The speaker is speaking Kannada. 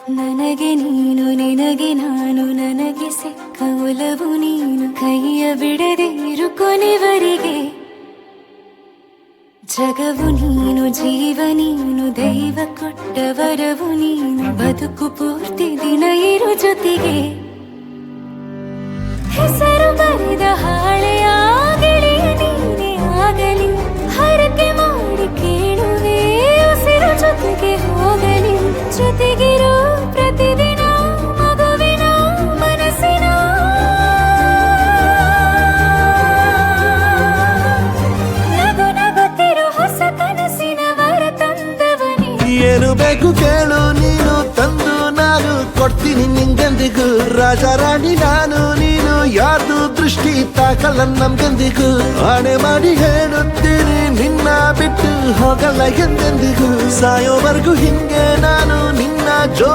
ನನಗೆ ನೀನು ನಿನಗೆ ನಾನು ನನಗೆ ಸಿಕ್ಕ ಒಲವು ನೀನು ಕೈಯ ಬಿಡದೆ ಇರು ಕೊನೆವರೆಗೆ ಜಗವು ನೀನು ಜೀವ ನೀನು ದೈವ ಕೊಟ್ಟ ವರವು ನೀನು ಬದುಕು ಪೂರ್ತಿ ದಿನ ಇರು ಜೊತೆಗೆ ಹೆಸರು ಬರೆದ ಹಾಳೆಯ ಗೆಳೆಯ ನೀನೇ ಆಗಲಿ ಹರಕೆ ಮಾಡಿ ಕೇಳುವೆ ಉಸಿರು ಜೊತೆಗೆ ಹೋಗಲಿ ಜೊತೆಗಿರೋ ಪ್ರತಿದಿನ ಮಗುವಿನ ಮನಸ್ಸಿನ ನಗು ನಗುತ್ತಿರು ಹೊಸ ಕನಸಿನ ವರ ತಂದವನೇ ಏನು ಬೇಕು ಕೇಳು ನೀನು ತಂದು ನಾನು ಕೊಡ್ತೀನಿ ನಿಂಗೆಂದಿಗೂ ರಾಜ ರಾಣಿ ನಾನು ನೀನು ಯಾರ್ದು ದೃಷ್ಟಿ ತಾಕಲ್ಲ ನಮ್ಗೆಂದಿಗೂ ಆಣೆ ಮಾಡಿ ಹೇಳುತ್ತೀನಿ ನಿನ್ನ ಬಿಟ್ಟು ಹೋಗಲ್ಲ ಎಂದೆಂದಿಗೂ ಸಾಯೋವರೆಗೂ ಹಿಂಗೆ ನಾನು ನಿನ್ನ ಜೋ